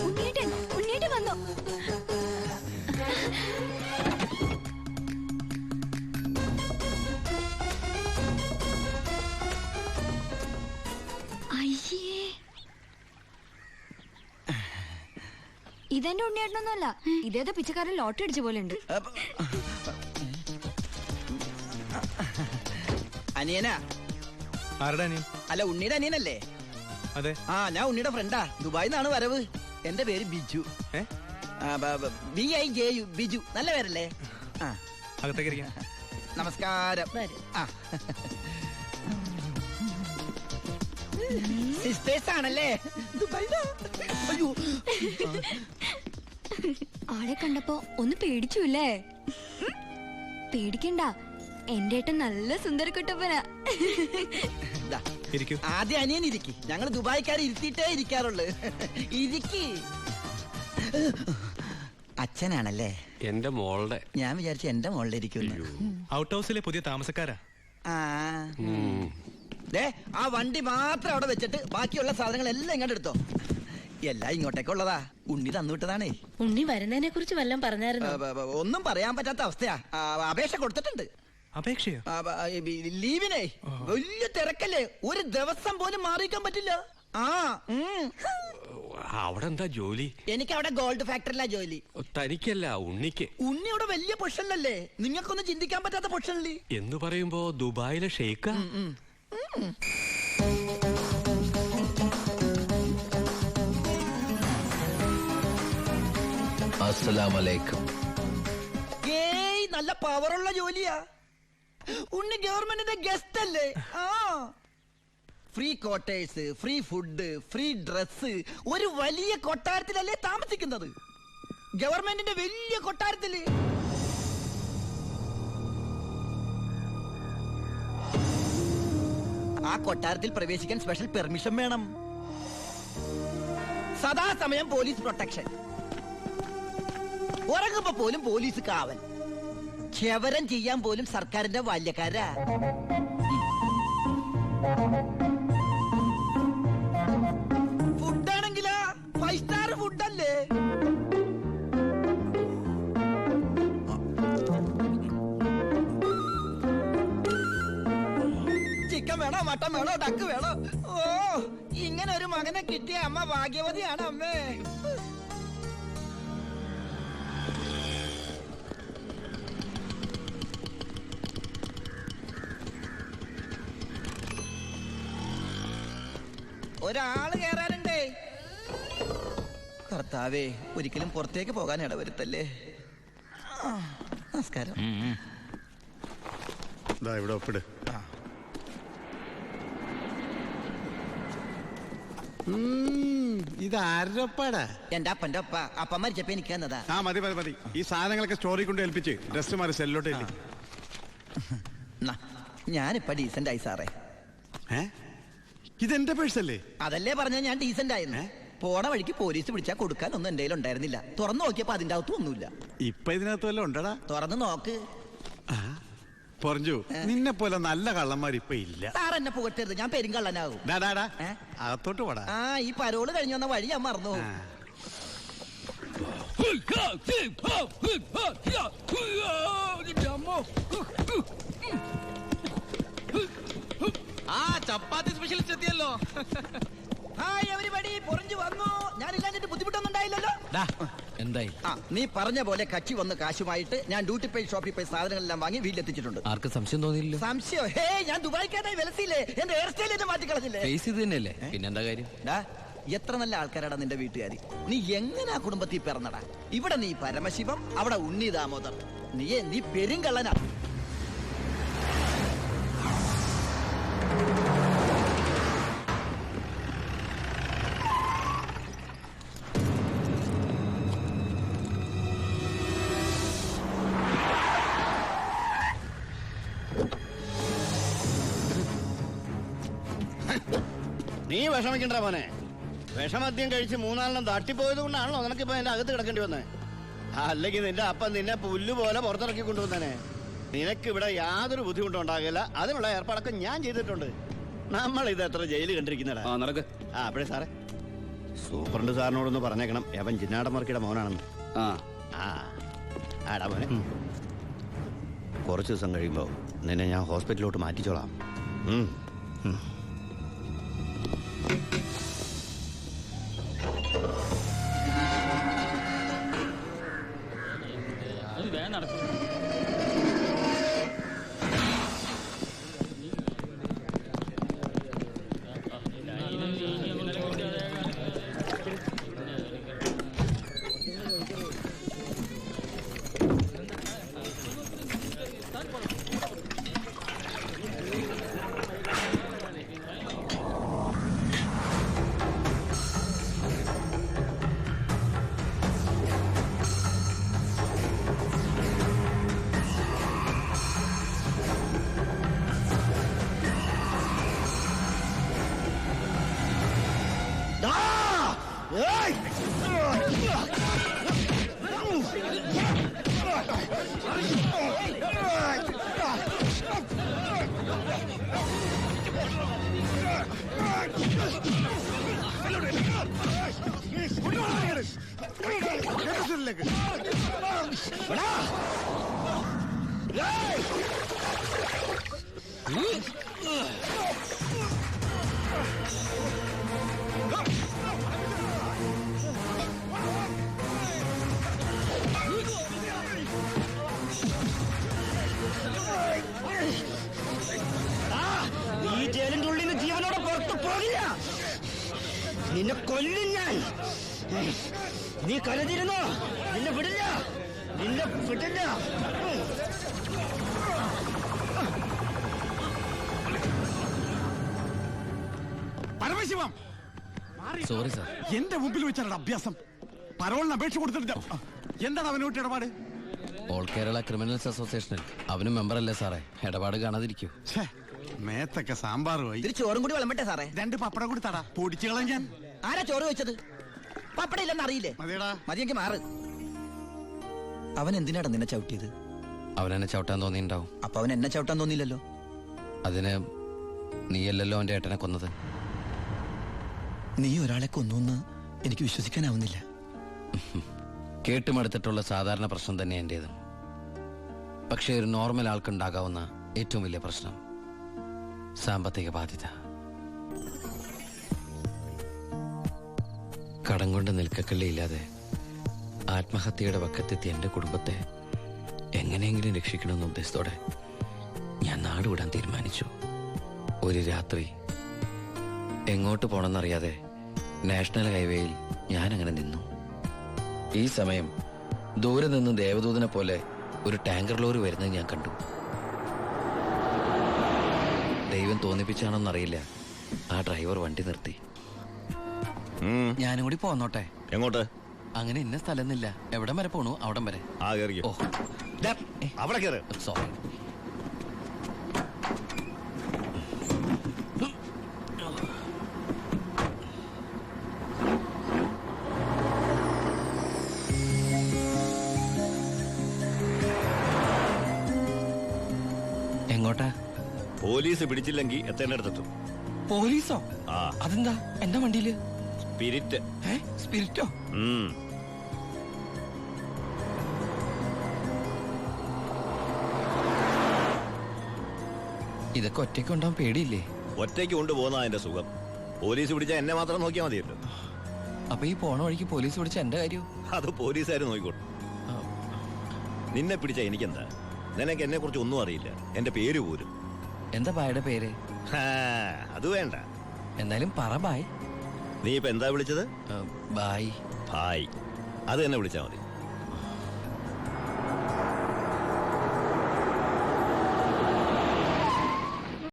ഉണ്ണീട്ടൻ വന്നു. അയ്യേ, ഇതെന്റെ ഉണ്ണിയേട്ടനൊന്നുമല്ല. ഇതേതോ പിച്ചക്കാരൻ ലോട്ടറി അടിച്ച പോലെ ഉണ്ട്. അനിയനാ? ആരുടെ അനിയൻ? അല്ല, ഉണ്ണിയുടെ അനിയനല്ലേ? അതെ. ആ, ഞാൻ ഉണ്ണിയുടെ ഫ്രണ്ടാ. ദുബായിന്നാണ് വരവ്. എന്റെ പേര് ബിജു. BIJU, ബിജു. നല്ല പേരല്ലേ? അകത്തേക്ക്. നമസ്കാരം. സിസ്റ്റേഴ്സ് ആണല്ലേ? അയ്യോ, ആളെ കണ്ടപ്പോ ഒന്ന് പേടിച്ചുല്ലേ? പേടിക്കണ്ട, എന്റെ ഏട്ടൻ നല്ല സുന്ദരക്കുട്ടപ്പനാ. ആദ്യം അനിയൻ ഇരിക്കി. ഞങ്ങൾ ദുബായിക്കാരെ ഇരുത്തിയിട്ടേ ഇരിക്കാറുള്ളു. ഇരിക്കി. അച്ഛനാണല്ലേ? എന്റെ മോളുടെ. ഞാൻ വിചാരിച്ചു എന്റെ മോളുടെ ഇരിക്കുന്നു. ഔട്ട് ഹൗസിലെ പുതിയ താമസക്കാരാ. ആ വണ്ടി മാത്രം അവിടെ വെച്ചിട്ട് ബാക്കിയുള്ള സാധനങ്ങൾ എല്ലാം ഇങ്ങോട്ട് എടുത്തോ. എല്ലാം ഇങ്ങോട്ടേക്കുള്ളതാ. ഉണ്ണി തന്നുവിട്ടതാണേ. ഉണ്ണി വരുന്നതിനെ കുറിച്ച് വല്ലതും പറഞ്ഞായിരുന്നു? ഒന്നും പറയാൻ പറ്റാത്ത അവസ്ഥയാ. അപേക്ഷ കൊടുത്തിട്ടുണ്ട്. അപേക്ഷയോ? ലീവിനെ. വലിയ തിരക്കല്ലേ, ഒരു ദിവസം പോലും മാറിയിക്കാൻ പറ്റില്ല. അവിടെ എന്താ ജോലി? എനിക്ക് അവിടെ ഗോൾഡ് ഫാക്ടറിയിലാ ജോലി. തനിക്കല്ല, ഉണ്ണിക്ക്. ഉണ്ണി അവിടെ വലിയ പൊഷനിലല്ലേ? നിങ്ങൾക്കൊന്നും ചിന്തിക്കാൻ പറ്റാത്ത പൊഷനില്ലേ എന്ന് പറയുമ്പോ ദുബായിലെ ഷെയ്ക്കാ? അസ്സലാമലൈക്കും. ഏയ്, നല്ല പവറുള്ള ജോലിയാ. ഉണ്ണി ഗവൺമെന്റിന്റെ ഗസ്റ്റ് അല്ലേ? Free quarters, free food, free dress. ഒരു വലിയ കൊട്ടാരത്തിലല്ലേ താമസിക്കുന്നത്? ഗവൺമെന്റിന്റെ വലിയ കൊട്ടാരത്തില്. ആ കൊട്ടാരത്തിൽ പ്രവേശിക്കാൻ സ്പെഷ്യൽ പെർമിഷൻ വേണം. സദാസമയം പോലീസ് പ്രൊട്ടക്ഷൻ. ഉറങ്ങുമ്പോ പോലും പോലീസ് കാവൽ. ക്ഷവരം ചെയ്യാൻ പോലും സർക്കാരിന്റെ ബാല്യക്കാരാ. ഫുഡാണെങ്കിലാ 5 സ്റ്റാർ ഫുഡല്ലേ? ചിക്കൻ വേണോ, മട്ടൻ വേണോ, ഡക്ക് വേണോ? ഓ, ഇങ്ങനെ ഒരു മകനെ കിട്ടിയ അമ്മ ഭാഗ്യവതിയാണ് അമ്മേ. ഒരാള് കേറാനുണ്ടേ. കർത്താവേ, ഒരിക്കലും പുറത്തേക്ക് പോകാൻ ഇടവരുത്തല്ലേ. നമസ്കാരം. ഇവിടെ ഒപ്പിട്. ഇത് ആരുടെ ഒപ്പാടാ? എന്റെ അപ്പന്റെ ഒപ്പ. അപ്പം മരിച്ചപ്പോ എനിക്ക് തന്നതാ. മതി മതി മതി. ഈ സാധനങ്ങളൊക്കെ സ്റ്റോറി കൊണ്ട് ഏൽപ്പിച്ച് ഡ്രസ് മാറി സെല്ലോട്ട്. ഞാനിപ്പ ഡീസന്റ് ആയി സാറേ. ഇതെന്റെ പേഴ്സല്ലേ? അതല്ലേ പറഞ്ഞ ഞാൻ ഡീസന്റ് ആയിരുന്നു. പോണ വഴിക്ക് പോലീസ് പിടിച്ചാൽ കൊടുക്കാനൊന്നും എന്റെ കയ്യിൽ ഉണ്ടായിരുന്നില്ല. തുറന്നു നോക്കിയപ്പോ അതിന്റെ അകത്തും ഒന്നുമില്ല. ഇപ്പൊ ഇതിനകത്ത് വല്ലതും ഉണ്ടടാ? തുറന്നു നോക്ക്. പറഞ്ഞു, നിന്നെ പോലെ നല്ല കള്ളന്മാർ ഇപ്പൊ ഇല്ല. സാർ എന്നെ പുകട്ടരുത്, ഞാൻ പെരുങ്കള്ളനാകും. അകത്തോട്ട് പോടാ. ഈ പരോള് കഴിഞ്ഞു വന്ന വഴി ഞാൻ മറന്നു. ചപ്പാത്തി സ്പെഷ്യലിസ്റ്റ് എത്തിയല്ലോ. ഹായ് എവരിബഡി, പൊറിഞ്ഞു വന്നു. ഞാനില്ലാഞ്ഞിട്ട് ബുദ്ധിമുട്ടൊന്നും ഉണ്ടായില്ലല്ലോ. എന്തായി? നീ പറഞ്ഞ പോലെ കച്ചി വന്ന് കാശുമായിട്ട് ഞാൻ ഡ്യൂട്ടി പേ ഷോപ്പിൽ പോയി സാധനങ്ങളെല്ലാം വാങ്ങി വീട്ടിലെത്തിച്ചിട്ടുണ്ട്. ആർക്കും സംശയം തോന്നിയില്ല? സംശയം? ഹേ, ഞാൻ ദുബായിക്കാരായി വിലസില്ലേ? എന്റെ ഹെയർ സ്റ്റൈൽ എന്നെ മാറ്റിക്കളഞ്ഞില്ലേ? ഫേസ് ഇത് തന്നെയല്ലേ, പിന്നെന്താ കാര്യം? എത്ര നല്ല ആൾക്കാരാടാ നിന്റെ വീട്ടുകാരി. നീ എങ്ങനെ ആ കുടുംബത്തിൽ പിറന്നടാ? ഇവിടെ നീ പരമശിവം, അവിടെ ഉണ്ണി ദാമോദർ. നീ പെരുങ്കള്ളനാ. നീ വിഷമിക്കണ്ട മോനെ. വിഷമദ്യം കഴിച്ച് 3 തട്ടിപ്പോയത് കൊണ്ടാണല്ലോ നിനക്കിപ്പോ എന്റെ അകത്ത് കിടക്കേണ്ടി വന്നേ. അല്ലെങ്കിൽ നിന്റെ അപ്പൻ നിന്നെ പുല്ലുപോലെ പുറത്തിറക്കി കൊണ്ടുവന്നേനെ. നിനക്കിവിടെ യാതൊരു ബുദ്ധിമുട്ടും ഉണ്ടാകില്ല. അതിനുള്ള ഏർപ്പാടൊക്കെ ഞാൻ ചെയ്തിട്ടുണ്ട്. നമ്മൾ ഇത് എത്ര ജയില് കണ്ടിരിക്കുന്നടാ. നടക്ക്. അപ്പഴേ സാറേ, സൂപ്രണ്ട് സാറിനോടൊന്ന് പറഞ്ഞേക്കണം അവൻ ജിന്നാടമർക്കിയുടെ മോനാണെന്ന്. ആ ആ ആടാ മോനെ, കുറച്ച് ദിവസം കഴിയുമ്പോൾ നിന്നെ ഞാൻ ഹോസ്പിറ്റലിലോട്ട് മാറ്റിച്ചോളാം. ഈ ജയിലിന്റെ ഉള്ളിൽ നിന്ന് ജീവനോടെ പുറത്തു പോകില്ല. നിന്നെ കൊല്ലും ഞാൻ. നീ കരുതിരുന്നോ? നിന്നെ വിടില്ല, നിന്നെ വിടില്ല. Paramasivam, sorry sir. എന്റെ മുമ്പിൽ വെച്ചാണ് അഭ്യാസം. പരോളിന് അപേക്ഷ കൊടുത്തിട്ട് എന്താണ് അവനോട്ട് ഇടപാട്? ഓൾ കേരള ക്രിമിനൽസ് അസോസിയേഷനിൽ അവനും മെമ്പറല്ലേ സാറേ? ഇടപാട് കാണാതിരിക്കൂ. ഛേ, മേത്തൊക്കെ സാമ്പാറുമായി. ഇതിൽ ചോറും കൂടി വിളമ്പട്ടെ സാറേ? 2 പപ്പടം കൂടി തടാ, പൊടിച്ചു കളയാൻ. ആരാ ചോറ് വെച്ചത്? പപ്പട ഇല്ലെന്ന് അറിയില്ലേ? മതിയടാ. മതിയെങ്കിൽ മാറ്. അവൻ എന്തിനാടാ നിന്നെ ചവിട്ടിയത്? അവനെന്നെ ചവിട്ടാൻ തോന്നിയിട്ടുണ്ടാവും. അപ്പൊ അവൻ എന്നെ ചവിട്ടാൻ തോന്നിയില്ലല്ലോ. അതിന് നീയല്ലല്ലോ അവന്റെ ഏട്ടനെ കൊന്നത്. നീ ഒരാളെ കൊന്നു എനിക്ക് വിശ്വസിക്കാനാവുന്നില്ല. കേട്ടുമടുത്തിട്ടുള്ള സാധാരണ പ്രശ്നം തന്നെ എന്റേതും. പക്ഷേ ഒരു നോർമൽ ആൾക്കുണ്ടാകാവുന്ന ഏറ്റവും വലിയ പ്രശ്നം സാമ്പത്തിക ബാധ്യത. കടം കൊണ്ട് നിൽക്കക്കള്ളിയില്ലാതെ ആത്മഹത്യയുടെ വക്കത്തെത്തി എന്റെ കുടുംബത്തെ എങ്ങനെയെങ്കിലും രക്ഷിക്കണമെന്ന ഉദ്ദേശത്തോടെ ഞാൻ നാടുവിടാൻ തീരുമാനിച്ചു. ഒരു രാത്രി എങ്ങോട്ട് പോണെന്നറിയാതെ നാഷണൽ ഹൈവേയിൽ ഞാനങ്ങനെ നിന്നു. ഈ സമയം ദൂരെ നിന്ന് ദേവദൂതനെ പോലെ ഒരു ടാങ്കർ ലോറി വരുന്നത് ഞാൻ കണ്ടു. ദൈവം തോന്നിപ്പിച്ചാണോന്നറിയില്ല, ആ ഡ്രൈവർ വണ്ടി നിർത്തി. ഞാനും കൂടി പോന്നോട്ടെ? എങ്ങോട്ട്? അങ്ങനെ ഇന്ന സ്ഥലമൊന്നുമില്ല, എവിടം വരെ പോണു അവിടം വരെ. ഓ അവിടെ കയറ്. സോറി. എങ്ങോട്ടാ? പോലീസ് പിടിച്ചില്ലെങ്കിൽ എത്തേണ്ടടുത്തെത്തും. പോലീസോ? ആ, അതെന്താ എന്റെ വണ്ടിയില്? സ്പിരിറ്റ്. സ്പിരിറ്റോ? ഇതൊക്കെ ഒറ്റയ്ക്ക് ഉണ്ടാവാൻ പേടിയില്ലേ? ഒറ്റയ്ക്ക് കൊണ്ടുപോകുന്ന അതിന്റെ സുഖം. പോലീസ് പിടിച്ചാൽ എന്നെ മാത്രം നോക്കിയാൽ മതിയല്ലോ. അപ്പൊ ഈ പോണ വഴിക്ക് പോലീസ് പിടിച്ച എന്റെ കാര്യം? അത് പോലീസുകാർ നോക്കിക്കോട്ടെ. നിന്നെ പിടിച്ച എനിക്കെന്താ? നിനക്ക് എന്നെ കുറിച്ച് ഒന്നും അറിയില്ല, എന്റെ പേര് പോലും. എന്താ ബായുടെ പേര്? അത് വേണ്ട. എന്തായാലും പറ ബായ്. നീ ഇപ്പൊ എന്താ വിളിച്ചത്? ബായ്. ഭായ്. അത് തന്നെ വിളിച്ചാ മതി.